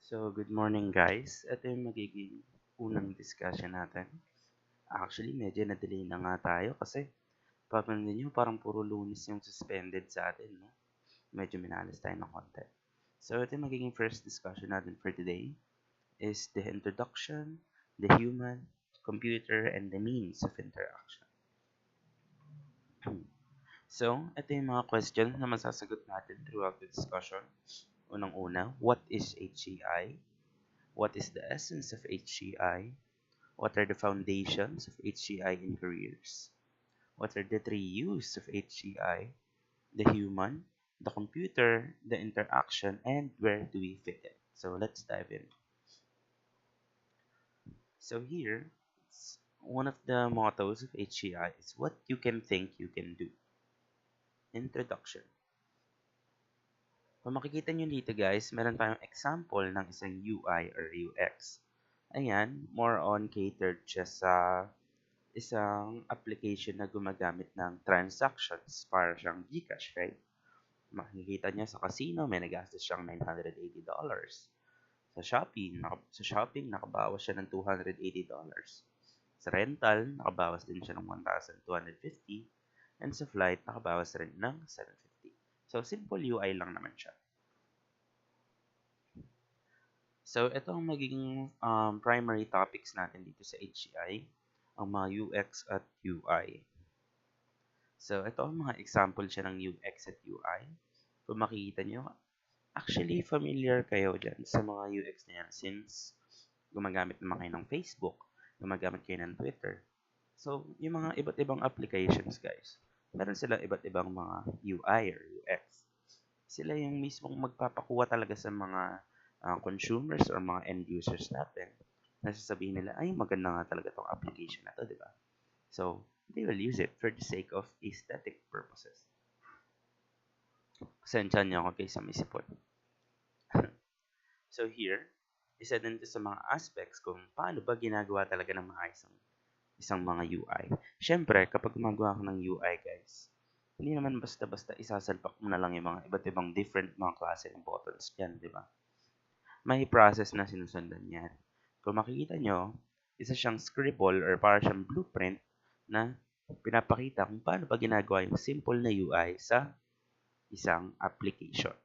Good morning guys. Ito yung magiging unang discussion natin. Actually, medyo na-delay na nga tayo kasi papansin nyo parang puro Lunes yung suspended sa atin, no? Medyo minalas tayo ng konti. So, ito yung magiging first discussion natin for today is the introduction, the human, computer, and the means of interaction. So, ito yung mga questions na masasagot natin throughout the discussion. Unang-una, what is HCI? What is the essence of HCI? What are the foundations of HCI in careers? What are the three U's of HCI? The human, the computer, the interaction, and where do we fit it? So let's dive in. So here, one of the mottos of HCI is what you can think you can do. Introduction. Kung makikita nyo dito guys, meron tayong example ng isang UI or UX. Ayan, more on catered siya sa isang application na gumagamit ng transactions para siyang GCash, right? Makikita niya sa casino, may nagastos siyang $980. Sa shopping, nakabawas siya ng $280. Sa rental, nakabawas din siya ng 1,250. And sa flight, nakabawas rin ng 750. So, simple UI lang naman siya. So, ito ang magiging primary topics natin dito sa HCI, ang mga UX at UI. So, ito ang mga example siya ng UX at UI. Kung makikita nyo, actually familiar kayo dyan sa mga UX na yan since gumagamit naman kayo ng Facebook, gumagamit kayo ng Twitter. So, yung mga iba't ibang applications, guys, meron sila iba't ibang mga UI or UX. Sila yung mismong magpapakuha talaga sa mga consumers or mga end users natin. Nasasabihin nila, ay maganda nga talaga tong application na to, di ba? So, they will use it for the sake of aesthetic purposes. Pasensya niyo ako guys sa may sipon. So here, isa din sa mga aspects kung paano ba ginagawa talaga ng maayos ang isang mga UI. Siyempre, kapag gumagawa ka ng UI guys, hindi naman basta-basta isasalpak mo na lang yung mga iba't ibang different mga klase ng buttons dyan, di ba? May process na sinusundan yan. Kung makikita nyo, isa siyang scribble or para siyang blueprint na pinapakita kung paano ba ginagawa yung simple na UI sa isang application.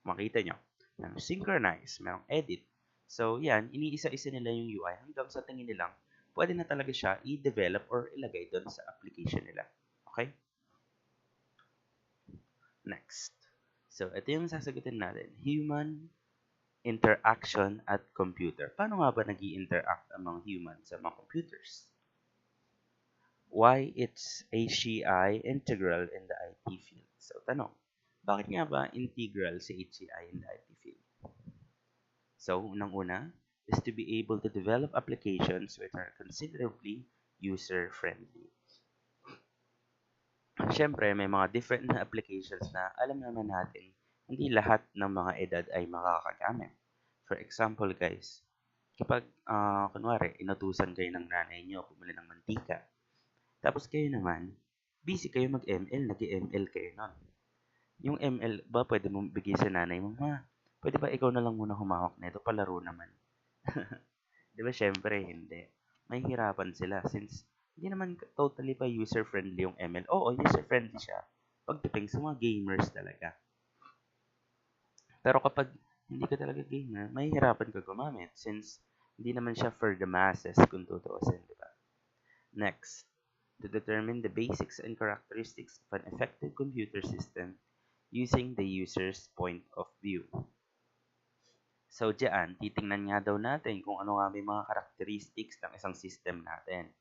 Makita nyo, merong synchronize, merong edit. So, yan, iniisa-isa nila yung UI hanggang sa tingin nilang pwede na talaga siya i-develop or ilagay doon sa application nila. Okay? Next. So, ito yung sasagutin natin. Human interaction at computer. Paano nga ba nag-i-interact ang mga humans sa mga computers? Why it's HCI integral in the IT field? So, tanong, bakit nga ba integral si HCI in the IT field? So, unang-una is to be able to develop applications which are considerably user-friendly. Siyempre, may mga different na applications na alam naman natin hindi lahat ng mga edad ay makakagamit. For example, guys, kapag, kunwari, inutusan kayo ng nanay nyo bumili ng mantika, tapos kayo naman, busy kayo mag-ML, nag-ML kayo nun. Yung ML ba pwede mong bigay sa nanay mo, ma, pwede ba ikaw na lang muna humawak nito, palaro naman. Di ba, syempre, hindi. Mahihirapan sila since hindi naman totally pa user-friendly yung ML. Oo, user-friendly siya pagdating sa mga gamers talaga. Pero kapag hindi ka talaga gamer, mahihirapan ka gumamit since hindi naman siya for the masses kung tutuusin, di ba? Next, to determine the basics and characteristics of an effective computer system using the user's point of view. So, diyan, titingnan nga daw natin kung ano nga may mga characteristics ng isang system natin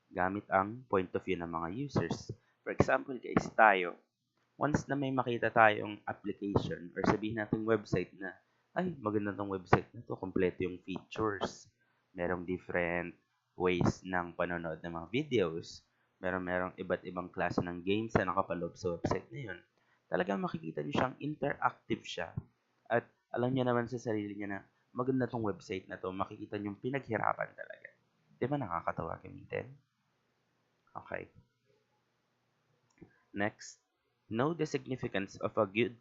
gamit ang point of view ng mga users. For example, guys, tayo, once na may makita tayong application or sabihin natin website na, ay, maganda tong website na to, kompleto yung features. Merong different ways ng panonood ng mga videos. Merong iba't ibang klase ng games na nakapaloob sa website na yun. Talagang makikita niyo siyang interactive siya. At alam niya naman sa sarili niya na maganda tong website na to, makikita niyo yung pinaghirapan talaga. Di ba nakakatawa gamitin? Okay. Next, know the significance of a good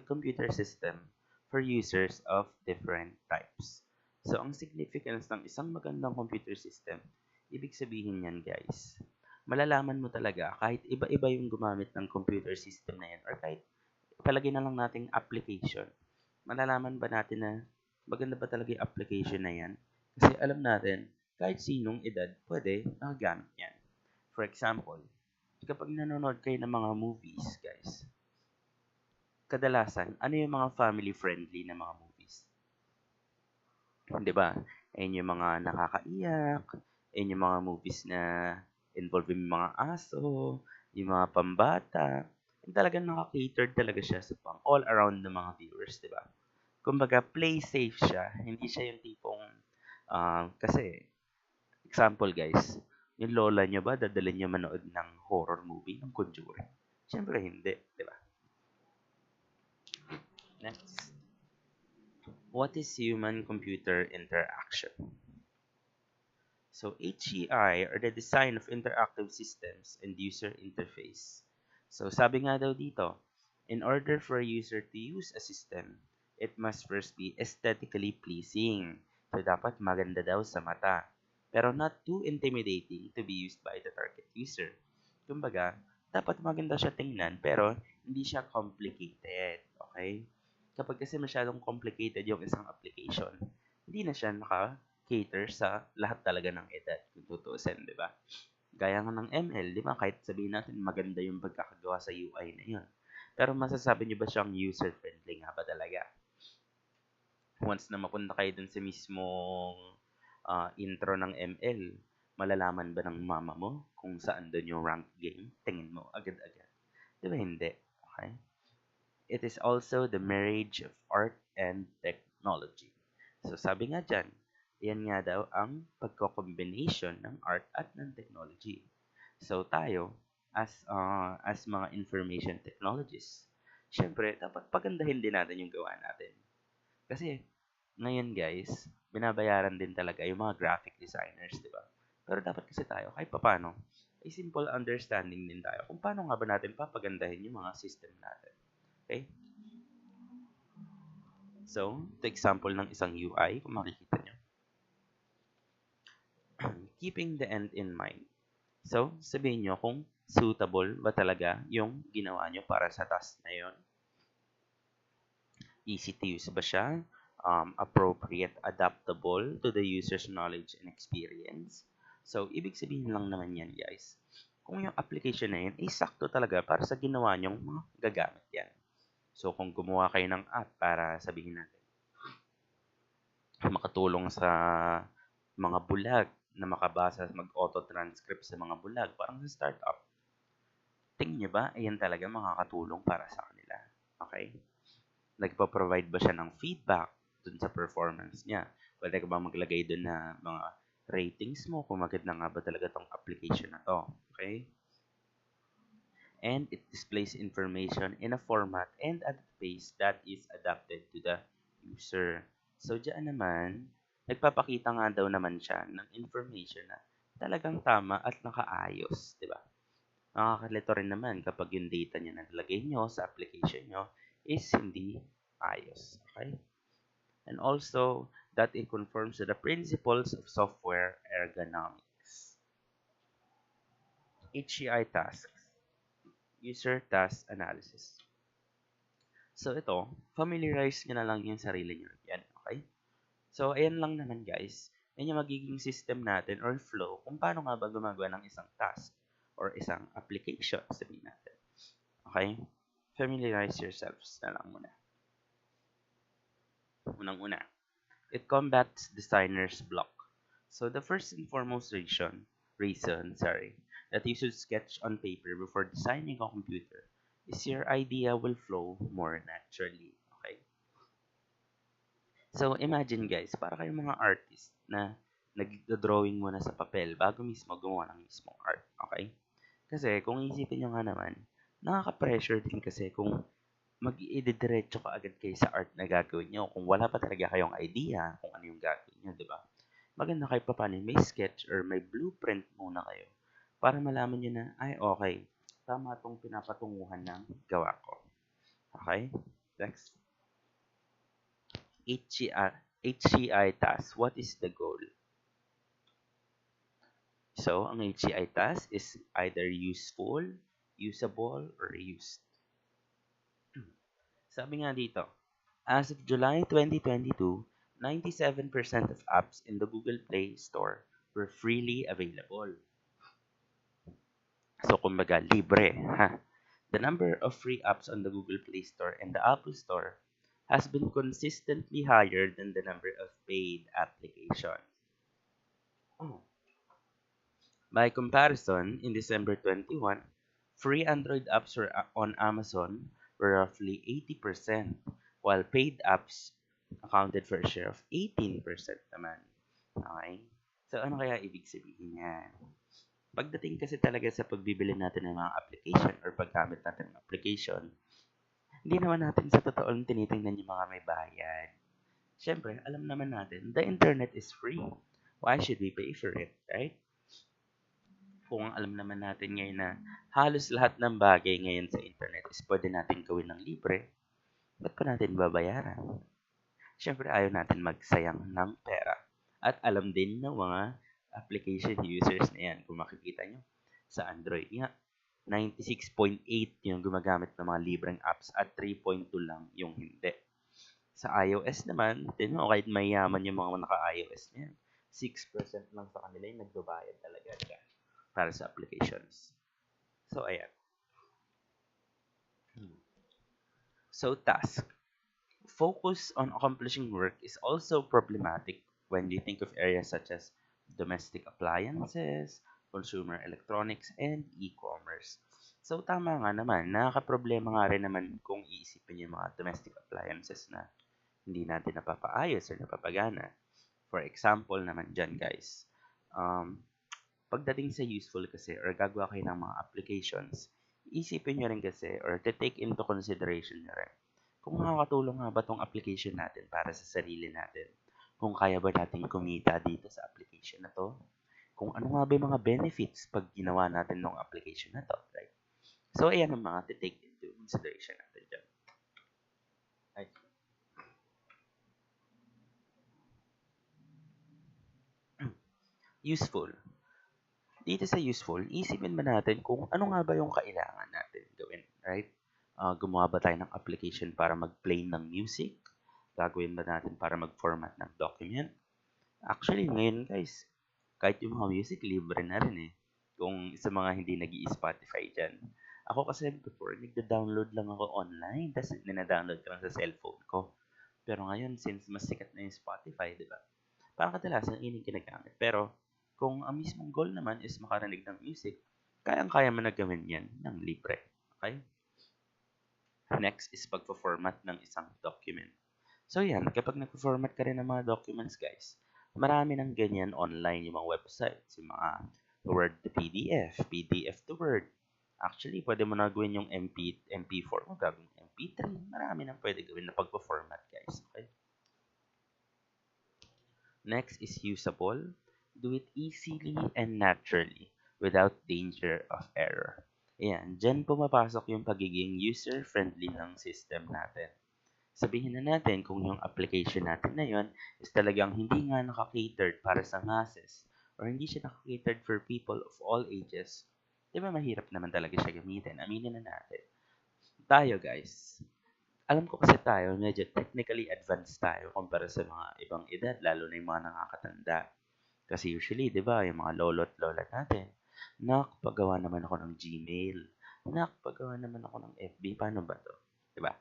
computer system for users of different types. So, ang significance ng isang magandang computer system, ibig sabihin yan guys, malalaman mo talaga kahit iba-iba yung gumamit ng computer system na yan or kahit palagay na lang nating application, malalaman ba natin na maganda ba talaga yung application na yan? Kasi alam natin, kahit sinong edad, pwede nakagamit yan. For example, kapag nanonood kayo ng mga movies, guys, kadalasan, ano yung mga family-friendly na mga movies? 'Di ba? Ayun yung mga nakakaiyak, ayun yung mga movies na involving mga aso, yung mga pambata. Yung talagang naka-catered talaga siya sa pang all around ng mga viewers, 'di ba? Kumbaga, play safe siya. Hindi siya yung tipong, kasi, example guys, yung lola nyo ba, dadalhin nyo manood ng horror movie, ng Conjuring? Siyempre hindi, di ba? Next. What is human-computer interaction? So HCI, or the design of interactive systems and user interface. So sabi nga daw dito, in order for a user to use a system, it must first be aesthetically pleasing. So dapat maganda daw sa mata, pero not too intimidating to be used by the target user. Kumbaga, dapat maganda siya tingnan, pero hindi siya complicated. Okay? Kapag kasi masyadong complicated yung isang application, hindi na siya cater sa lahat talaga ng edad, kung tutuusin, di ba? Gaya nga ng ML, di ba? Kahit sabihin natin maganda yung pagkakagawa sa UI na yun. Pero masasabi niyo ba siyang user-friendly nga ba talaga? Once na mapunta kayo dun sa mismong intro ng ML, malalaman ba ng mama mo kung saan dun yung rank game? Tingin mo agad-agad. Di ba hindi? Okay? It is also the marriage of art and technology. So sabi nga dyan, yan nga daw ang pagko-combination ng art at ng technology. So tayo, as mga information technologists, syempre, dapat pagandahin din natin yung gawa natin. Kasi, ngayon guys, binabayaran din talaga yung mga graphic designers, di ba? Pero dapat kasi tayo, kahit papano, ay simple understanding din tayo kung paano nga ba natin papagandahin yung mga system natin. Okay? So, ito example ng isang UI, kung makikita nyo. Keeping the end in mind. So, sabihin nyo kung suitable ba talaga yung ginawa nyo para sa task na yun. Easy to use ba siya? Appropriate, adaptable to the user's knowledge and experience. So, ibig sabihin lang naman yan, guys. Kung yung application na yun, ay sakto talaga para sa ginawa nyong mga gagamit yan. So, kung gumawa kayo ng app para sabihin natin, makatulong sa mga bulag na makabasa, mag-auto-transcript sa mga bulag, parang sa startup. Tingin nyo ba, ayan talaga makakatulong para sa kanila? Okay? Nagpo-provide ba siya ng feedback dun sa performance niya? Pwede ka ba maglagay dun na mga ratings mo kung maganda nga ba talaga tong application na to? Okay? And it displays information in a format and at a pace that is adapted to the user. So, diyan naman, nagpapakita nga daw naman siya ng information na talagang tama at nakaayos, di ba? Nakakalito rin naman kapag yung data niya na nalagay nyo sa application nyo is hindi ayos. Okay? And also, that it conforms to the principles of software ergonomics. HCI tasks. User task analysis. So ito, familiarize nyo na lang yung sarili nyo. Yan, okay? So, ayan lang naman guys. Yan yung magiging system natin or flow kung paano nga ba gumagawa ng isang task or isang application, sabihin natin. Okay? Familiarize yourselves na lang muna. Unang-una, it combats designer's block. So, the first and foremost reason that you should sketch on paper before designing a computer is your idea will flow more naturally. Okay? So, imagine guys, para kayong mga artist na nag-drawing muna sa papel bago mismo gumawa ng mismong art. Okay? Kasi, kung isipin nyo nga naman, nakaka-pressure din kasi kung mag-i-diretso ka agad kayo sa art na gagawin nyo kung wala pa talaga kayong idea kung ano yung gagawin nyo, di ba? Maganda kayo pa paano may sketch or may blueprint muna kayo para malaman nyo na, ay okay, tama itong pinapatunguhan ng gawa ko. Okay? Next. HCI task. What is the goal? So, ang HCI task is either useful, usable, or used. Sabi nga dito, as of July 2022, 97% of apps in the Google Play Store were freely available. So, kumbaga, libre, ha? The number of free apps on the Google Play Store and the Apple Store has been consistently higher than the number of paid applications. By comparison, in December 21, free Android apps on Amazon were roughly 80%, while paid apps accounted for a share of 18% naman. Okay? So, ano kaya ibig sabihin yan? Pagdating kasi talaga sa pagbibili natin ng mga application or paggamit natin ng application, hindi naman natin sa totoong tinitingnan yung mga may bayad. Siyempre, alam naman natin, the internet is free. Why should we pay for it, right? Kung alam naman natin ngayon na halos lahat ng bagay ngayon sa internet is pwede natin gawin ng libre, ba't pa natin babayaran? Siyempre, ayaw natin magsayang ng pera. At alam din ng mga application users na yan. Kung makikita nyo, sa Android nga, 96.8 yung gumagamit ng mga libreng apps at 3.2 lang yung hindi. Sa iOS naman, din mo, kahit mayaman yung mga naka-iOS na yan, 6% lang sa kanila yung nagbabayad talaga dyan para sa applications. So, ayan. So, task. Focus on accomplishing work is also problematic when you think of areas such as domestic appliances, consumer electronics, and e-commerce. So, tama nga naman, nakakaproblema nga rin naman kung iisipin yung mga domestic appliances na hindi natin napapaayos or napapagana. For example naman dyan, guys, pagdating sa useful kasi or gagawa kayo ng mga applications, isipin nyo rin kasi or to take into consideration nyo rin kung makakatulong nga ba tong application natin para sa sarili natin. Kung kaya ba natin kumita dito sa application na to. Kung ano nga ba yung mga benefits pag ginawa natin ng application na to. Right? So, ayan ang mga to take into consideration natin dyan. Right. Useful. Dito sa useful, isipin ba natin kung ano nga ba yung kailangan natin gawin, right? Gumawa ba tayo ng application para mag-play ng music? Gagawin ba natin para mag-format ng document? Actually, ngayon guys, kahit yung mga music, libre na rin eh. Kung sa mga hindi nag-i-Spotify dyan. Ako kasi before, nagda-download lang ako online, tapos nina-download ko lang sa cellphone ko. Pero ngayon, since mas sikat na yung Spotify, di ba? Parang kadalasan yun yung ginagamit. Pero, kung ang mismong goal naman is makarinig ng music, kayang-kaya mo na gawin yan ng libre. Okay? Next is pagpo-format ng isang document. So yan, kapag nagpo-format ka rin ng mga documents guys, marami ng ganyan online yung mga websites, yung mga Word to PDF, PDF to Word. Actually, pwede mo na gawin yung MP4 mo, gawin MP3. Marami nang pwede gawin na pagpo-format guys. Okay? Next is usable. Do it easily and naturally without danger of error. Ayan, dyan pumapasok yung pagiging user-friendly ng system natin. Sabihin na natin kung yung application natin na yun is talagang hindi nga naka-catered para sa masses or hindi siya naka-catered for people of all ages, di ba mahirap naman talaga siya gamitin? Aminin na natin. Tayo guys, alam ko kasi tayo, medyo technically advanced tayo kumpara sa mga ibang edad, lalo na yung mga nakakatanda. Kasi usually, di ba, yung mga lolo at lola natin, nakapagawa naman ako ng Gmail, nakapagawa naman ako ng FB, paano ba to? Di ba?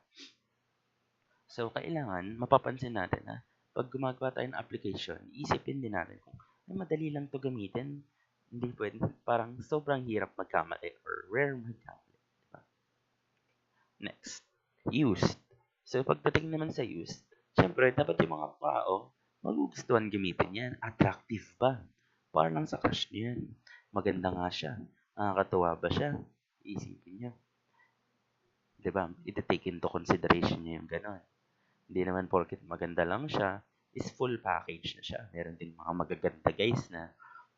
So, kailangan mapapansin natin na pag gumagawa tayo ng application, isipin din natin kung ay madali lang to gamitin, hindi pwede, parang sobrang hirap magkamali or rare magkamali. Diba? Next, used. So, pagdating naman sa used, syempre, dapat yung mga tao magugustuhan gamitin yan. Attractive ba? Para lang sa crush niyo yan. Maganda nga siya. Nakakatuwa ba siya? Isipin niyo. Diba? Iti-take into consideration niyo yung gano'n. Hindi naman porket maganda lang siya, is full package na siya. Meron din mga magaganda guys na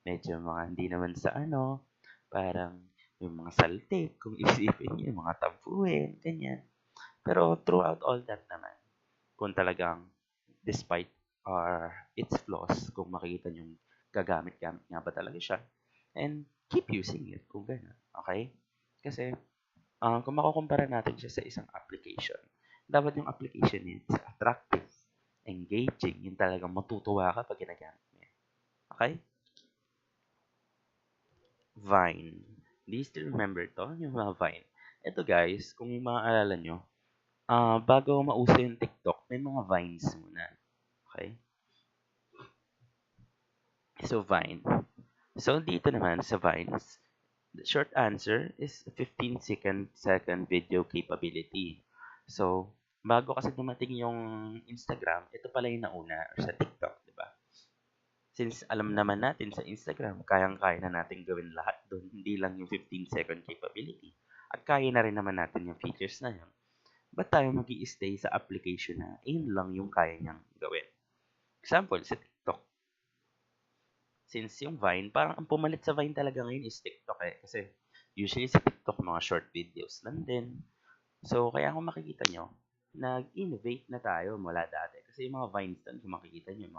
medyo mga hindi naman sa ano, parang yung mga saltik, kung isipin niyo, yung mga tampuhin, ganyan. Pero throughout all that naman, kung talagang despite its flaws, kung makikita nyo gagamit-gamit nga ba talaga siya, and keep using it kung gano'n. Okay? Kasi, kung makukumpara natin siya sa isang application, dapat yung application is attractive, engaging, yung talagang matutuwa ka pag ginagamit mo yan. Okay? Vine. Do you still remember to? Yung mga Vine. Ito guys, kung maaalala nyo, bago mauso yung TikTok, may mga Vines muna. Okay? So, Vine. So, dito naman sa Vines, the short answer is 15-second video capability. So, bago kasi dumating yung Instagram, ito pala yung nauna or sa TikTok, di ba? Since alam naman natin sa Instagram, kayang-kaya na natin gawin lahat doon, hindi lang yung 15-second capability. At kaya na rin naman natin yung features na yun. Ba't tayo mag stay sa application na yun lang yung kaya niyang gawin? Example, sa TikTok. Since yung Vine, parang ang pumalit sa Vine talaga ngayon is TikTok eh. Kasi usually sa TikTok, mga short videos lang din. So, kaya kung makikita nyo, nag-innovate na tayo mula dati. Kasi yung mga Vines doon, kung makikita nyo, yung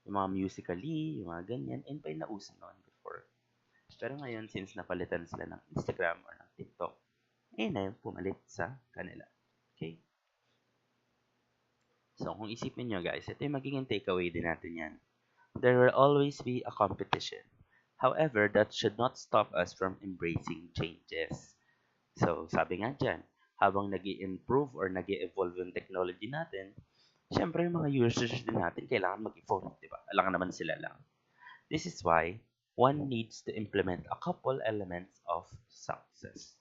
mga musically, yung mga ganyan, and pa yung nauso noon before. Pero ngayon, since napalitan sila ng Instagram or ng TikTok, na yung pumalit sa kanila. Okay? So, kung isipin nyo guys, ito yung magiging takeaway din natin yan. There will always be a competition. However, that should not stop us from embracing changes. So, sabi nga dyan, habang nag improve or nag evolve yung technology natin, syempre yung mga users din natin kailangan mag-evolve, di ba? Alam naman sila lang. This is why one needs to implement a couple elements of success.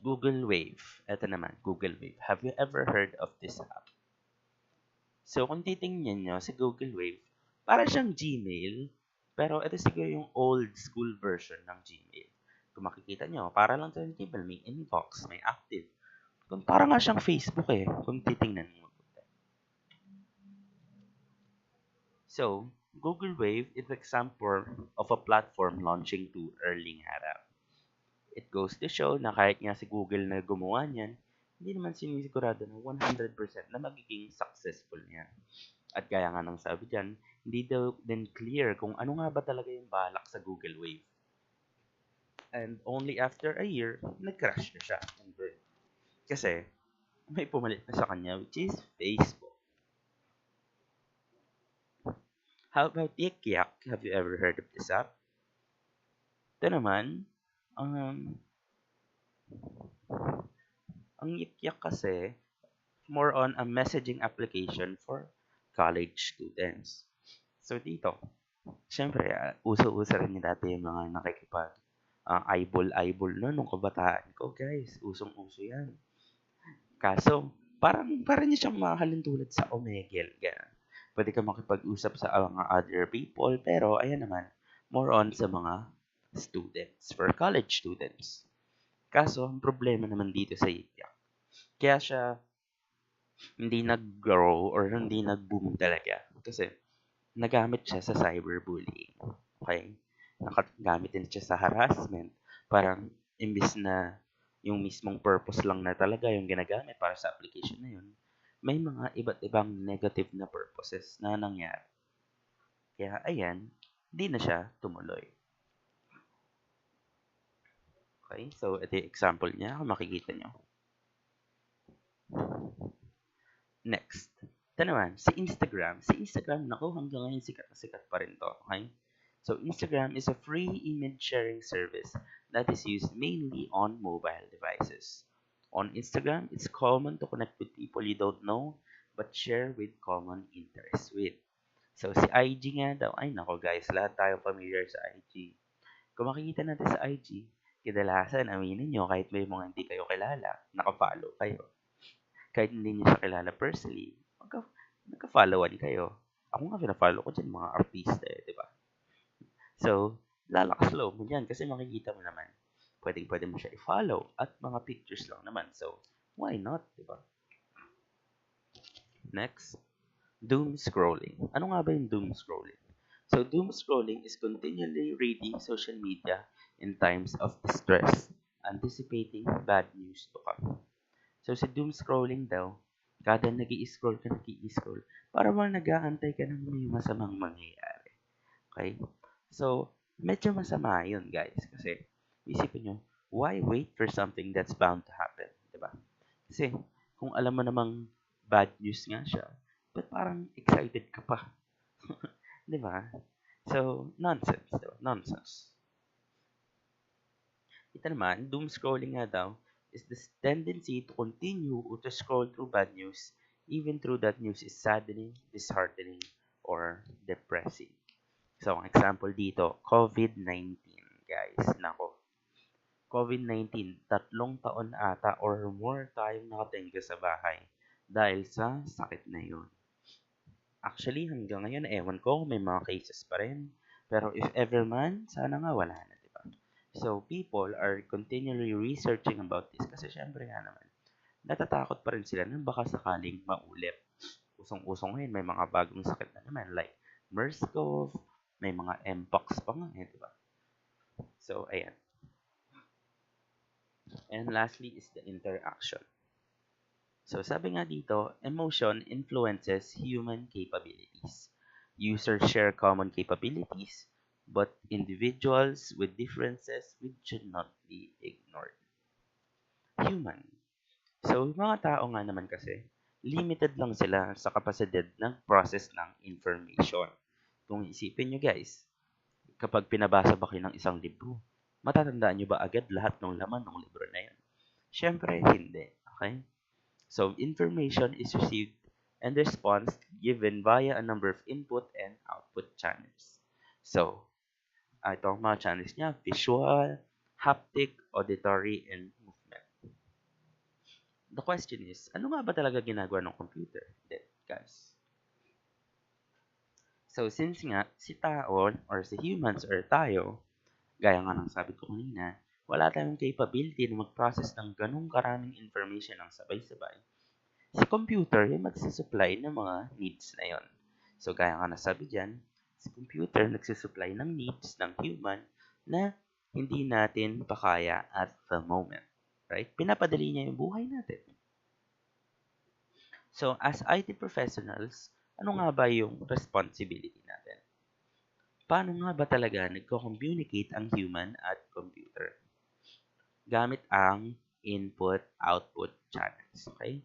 Google Wave. Ito naman, Google Wave. Have you ever heard of this app? So, kung titingnan nyo sa Google Wave, para siyang Gmail, pero ito siguro yung old school version ng Gmail. Kung makikita nyo, para lang sa Gmail, may inbox, may active. Kung para nga siyang Facebook eh, kung titingnan mo. So, Google Wave is an example of a platform launching too early nga raw. It goes to show na kahit nga si Google na gumawa niyan, hindi naman sinisigurado na 100% na magiging successful niya. At kaya nga nang sabi dyan, hindi daw din clear kung ano nga ba talaga yung balak sa Google Wave. And only after a year, nag-crash na siya. Kasi, may pumalit na sa kanya, which is Facebook. How about Yik Yak? Have you ever heard of this app? Ito naman, ang Yik Yak kasi, more on a messaging application for college students. So dito, syempre, uso-uso rin yung dati yung mga nakikipag eyeball-eyeball no, nung kabataan ko, guys. Usong-uso yan. Kaso, parang niya siyang mahalin tulad sa Omegle. Ganun. Pwede ka makipag-usap sa mga other people, pero ayan naman, more on sa mga students, for college students. Kaso, ang problema naman dito sa Yiyak, kaya siya hindi nag-grow or hindi nag-boom talaga. Kasi, nagamit siya sa cyberbullying. Okay? Nakagamit din siya sa harassment. Parang, imbis na yung mismong purpose lang na talaga yung ginagamit para sa application na yun, may mga iba't ibang negative na purposes na nangyari. Kaya, ayan, hindi na siya tumuloy. Okay? So, ito yung example niya. Kung makikita nyo. Next. Ito naman, si Instagram. Si Instagram, naku, hanggang ngayon sikat na sikat pa rin to. Okay? So, Instagram is a free image sharing service that is used mainly on mobile devices. On Instagram, it's common to connect with people you don't know but share with common interests with. So, si IG nga daw, ay nako guys, lahat tayo familiar sa IG. Kung makikita natin sa IG, kadalasan, aminin nyo, kahit may mga hindi kayo kilala, nakafollow kayo. Kahit hindi nyo siya kilala personally, nagka-followan kayo. Ako nga, pina-follow ko dyan mga artista eh, di ba? So, lalakas loob mo yan kasi makikita mo naman. Pwede mo siya i-follow at mga pictures lang naman. So, why not, di ba? Next, doom scrolling. Ano nga ba yung doom scrolling? So, doom scrolling is continually reading social media in times of distress, anticipating bad news to come. So, si doom scrolling daw, Kada nag-i-scroll, para bang nag-aantay ka ng may masamang mangyayari. Okay? So, medyo masama yun, guys. Kasi, isipin nyo, why wait for something that's bound to happen? Diba? Kasi, kung alam mo namang bad news nga siya, but parang excited ka pa. Diba? So, nonsense. Diba? Nonsense. Ito naman, doom scrolling nga daw, is this tendency to continue or to scroll through bad news even though that news is saddening, disheartening, or depressing. So, ang example dito, COVID-19, guys. Nako, COVID-19, 3 taon ata or more tayong nakatingga sa bahay dahil sa sakit na yun. Actually, hanggang ngayon, ewan ko kung may mga cases pa rin. Pero if ever man, sana nga wala na, di ba? So, people are continually researching about this kasi syempre nga naman, natatakot pa rin sila na baka sakaling maulit. Usong-usong ngayon, may mga bagong sakit na naman like MERS-CoV, may mga Mpox pa nga eh, di ba? So, ayan. And lastly is the interaction. So, sabi nga dito, emotion influences human capabilities. Users share common capabilities, but individuals with differences which should not be ignored. Human. So, mga tao nga naman kasi, limited lang sila sa kapasidad ng process ng information. Kung isipin nyo guys, kapag pinabasa ba kayo ng isang libro, matatandaan nyo ba agad lahat ng laman ng libro na yun? Siyempre, hindi. Okay? So, information is received and response given via a number of input and output channels. So, itong mga channels niya, visual, haptic, auditory, and movement. The question is, ano nga ba talaga ginagawa ng computer? Then, guys. So, since nga, si tao or si humans or tayo, gaya nga ng sabi ko kanina, wala tayong capability na mag-process ng ganung karaming information ng sabay-sabay. Si computer yung magsusupply ng mga needs na yon. So, gaya nga nasabi dyan, si computer nagsusupply ng needs ng human na hindi natin pa kaya at the moment. Right? Pinapadali niya yung buhay natin. So, as IT professionals, ano nga ba yung responsibility natin? Paano nga ba talaga nagko-communicate ang human at computer? Gamit ang input-output channels. Okay?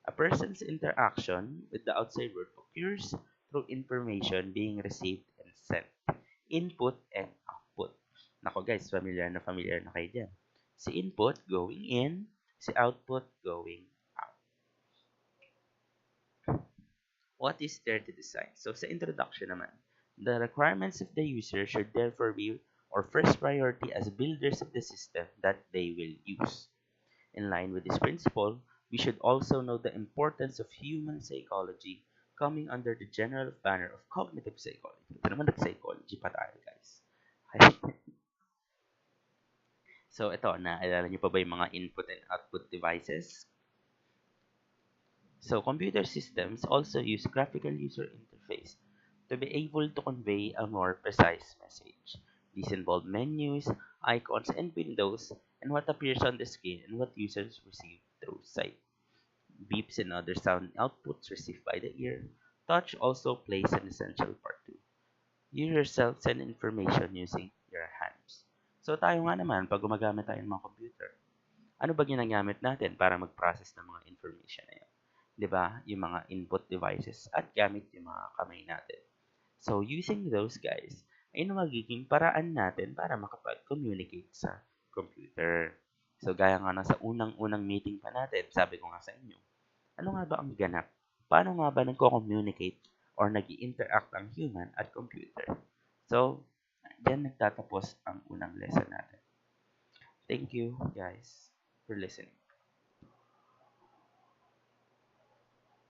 A person's interaction with the outside world occurs through information being received and sent. Input and output. Nako guys, familiar na kayo dyan. Si input going in, si output going out. What is there to decide? So sa introduction naman, the requirements of the user should therefore be or first priority as builders of the system that they will use. In line with this principle, we should also know the importance of human psychology coming under the general banner of cognitive psychology. Ito naman nag-psychology pa tayo, guys. So, ito, naalala niyo pa ba yung mga input and output devices? So, computer systems also use graphical user interface to be able to convey a more precise message. These involve menus, icons, and windows, and what appears on the screen and what users receive through sight. Beeps and other sound outputs received by the ear. Touch also plays an essential part too. You yourself send information using your hands. So tayo nga naman, pag gumagamit tayo ng mga computer, ano ba ginagamit natin para mag-process ng mga information na yun? 'Di ba? Yung mga input devices at gamit yung mga kamay natin. So using those guys, ay magiging paraan natin para makapag-communicate sa computer. So gaya nga na sa unang-unang meeting pa natin, sabi ko nga sa inyo, ano nga ba ang ganap? Paano nga ba nagko-communicate or nag interact ang human at computer? So, diyan nagtatapos ang unang lesson natin. Thank you guys for listening.